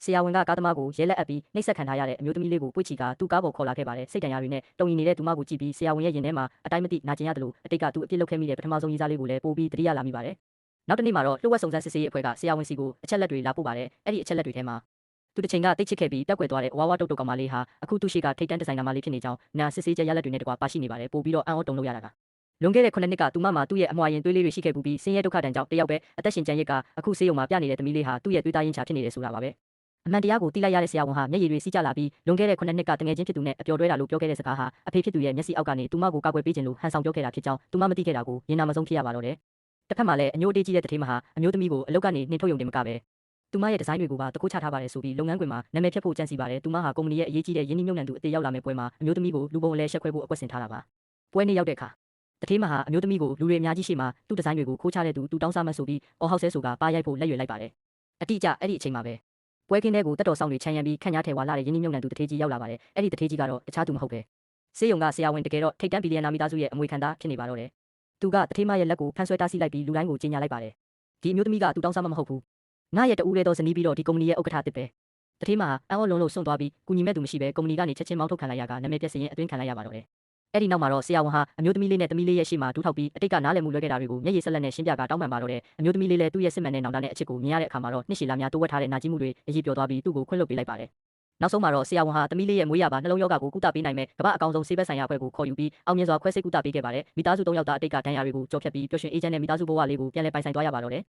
ဆရာဝန်ကကားသမားကိုရဲလက်အပ်ပြီးနှိပ်စက်ခံထားရတဲ့အမျိုးသမီးလေးကိုပွေ့ချီကသူ့ကားပေါ်ခေါ်လာခဲ့ပါတယ်စိတ်တန်ရာတွေနဲ့တုံရင်နေတဲ့သူမကိုကြည့်ပြီးဆရာဝန်ရဲ့ရင်ထဲမှာအတိုင်းမသိနာကျင်ရတယ်လို့အတိတ်ကသူအပြစ်လုပ်ခဲ့မိတဲ့ပထမဆုံးရေးစားလေးကိုလည်းပို့ပြီးတတိယလာမိပါတယ်နောက်တစ်နေ့မှာတော့လှုပ်ဝက်စုံစမ်းစစ်ဆေးရေးအဖွဲ့ကဆရာဝန်စီကိုအချက်လက်တွေလာပို့ပါတယ်အဲ့ဒီအချက်လက်တွေထဲမှာသူတစ်ချိန်ကတိတ်ချစ်ခဲ့ပြီးပျောက်ကွယ်သွားတဲ့ဝါဝတုတ်တုတ်ကောင်မလေးဟာအခုသူရှိကထိတ်တန့်ဒီဇိုင်နာမလေးဖြစ်နေကြောင်းနာစစ်ဆေးချက်ရလက်တွေနဲ့တကွာပါရှိနေပါတယ်ပို့ပြီးတော့အံ့ဩတုန်လှုပ်ရတာကလွန်ခဲ့တဲ့9နှစ်ကသူမမှာသူ့ရဲ့အမွှာရင်သွေးလေးတွေရှိခဲ့ပြီးဆင်းရဲဒုက္ခတန်ကြောင့်တယောက်ပဲအသက်ရှင်ကျန်ရစ်ကအခုဆေးရုံမှာပြနေတဲ့သမီးလေးဟာသူ့ရဲ့သွေးသားရင်းချဖြစ်နေတယ်ဆိုတာပါပဲအမှန်တရားကိုသိလိုက်ရတဲ့ဆရာဝန်ဟာမျက်ရည်တွေစီးကျလာပြီးလွန်ခဲ့တဲ့9နှစ်ကတငယ်ချင်းဖြစ်သူနဲ့အပျော်တွဲတာလို့ပြောခဲ့တဲ့စကားဟာအဖေဖြစ်သူရဲ့မျက်စိအောက်ကနေသူမကိုကာကွယ်ပေးခြင်းလို့ဟန်ဆောင်ပြောခဲ့တာဖြစ်ကြောင်းသူမမသိခဲ့တာကိုရင်နာမဆုံးဖြစ်ရပါတော့တယ်တစ်ဖက်မှာလည်းအညိုအတေးကြီးတဲ့တထေးမဟာအမျိုးသမီးကိုအလုတ်ကနေနှင်ထုတ်ရုံတင်မကပဲသူမရဲ့ဒီဇိုင်းတွေကိုပါတကုတ်ချထားပါတယ်ဆိုပြီးလုပ်ငန်းခွင်မှာနာမည်ဖြတ်ဖို့ကြံစီပါတယ်သူမဟာကုမ္ပဏီရဲ့အရေးကြီးတဲ့ရင်းနှီးမြှုပ်နှံသူအသေးရောက်လာမယ့်ပွဲမှာအမျိုးသမီးကိုလူပုံအလဲရှက်ခွဲဖို့အကွက်ဆင်ထားတာပါပွဲနေ့ရောက်တဲ့အခါတထေးမဟာအမျိုးသမီးကိုလူတွေအများကြီးရှိမှသူ့ဒီဇိုင်းတွေကိုခိုးချတဲ့သူတောင်းစားမှဆိုပြီးအော်ဟောက်ဆဲဆိုကပါရိုက်ဖို့လက်ရွယ်လိုက်ပါတယ်အတိအကျအဲ့ဒီအချိန်မှာပဲပွဲကင်းတဲ့ကိုတက်တော်ဆောင်တွေခြံရံပြီးခန့်ညားထဲဝါလာတဲ့ရင်းနှီးမြှုပ်နှံသူတထေးကြီးရောက်လာပါတယ်အဲ့ဒီတထေးကြီးကတော့တခြားသူမဟုတ်ပဲဆေးရုံကဆရာဝန်တကယ်တော့ထိတ်တန့်ဘီလီယံနာမိသားစုရဲ့အမွေခံသားဖြစ်နေပါတော့တယ်သူကတထေးမရဲ့လက်ကိုဖမ်းဆွဲတားဆီးလိုက်ပြီးလူတိုင်းကိုကြေညာလိုက်ပါတယ်ဒီအမျိုးသမီးကသူတောင်းစားမှမဟုတ်ဘူးငါရဲ့တူးရဲတော့ဇနီးပြီးတော့ဒီကုမ္ပဏီရဲ့ဥက္ကဋ္ဌတစ်ပဲတထေးမဟာအံ့ဩလုံးလို့စွန့်သွားပြီးကူညီမဲ့သူမရှိပဲကုမ္ပဏီကနေချက်ချင်းမောင်းထုတ်ခံလိုက်ရကနာမည်ပြက်စရင်အတွင်းခံလိုက်ရပါတော့တယ်အဲ့ဒီနောက်မှာတော့ဆရာဝန်ဟာအမျိုးသမီးလေးနဲ့သမီးလေးရဲ့ရှေ့မှာဒူးထောက်ပြီးအတိတ်ကနားလည်မှုလွဲခဲ့တာတွေကိုမျက်ရည်ဆက်လက်နဲ့ရှင်းပြကတောင်းပန်ပါတော့တယ်အမျိုးသမီးလေးလည်းသူ့ရဲ့စစ်မှန်တဲ့နောင်တနဲ့အချစ်ကိုမြင်ရတဲ့အခါမှာတော့နှစ်ရှည်လများတိုးဝက်ထားတဲ့နာကျင်မှုတွေအရေးပြောသွားပြီးသူ့ကိုခွင့်လွှတ်ပေးလိုက်ပါတယ်နောက်ဆုံးမှာတော့ဆရာဝန်ဟာသမီးလေးရဲ့မွေးရပါနှလုံးရောဂါကိုကုသပေးနိုင်မဲ့ကမ္ဘာအကောင်ဆုံးဆေးဘက်ဆိုင်ရာအဖွဲ့ကိုခေါ်ယူပြီးအောင်မြင်စွာခွဲစိတ်ကုသပေးခဲ့ပါတယ်မိသားစု3ယောက်သားအတိတ်ကဒဏ်ရာတွေကိုကြော်ဖြတ်ပြီးပျော်ရွှင်အေးချမ်းတဲ့မိသားစုဘဝလေးကိုပြန်လည်ပိုင်ဆိုင်သွားရပါတော့တယ်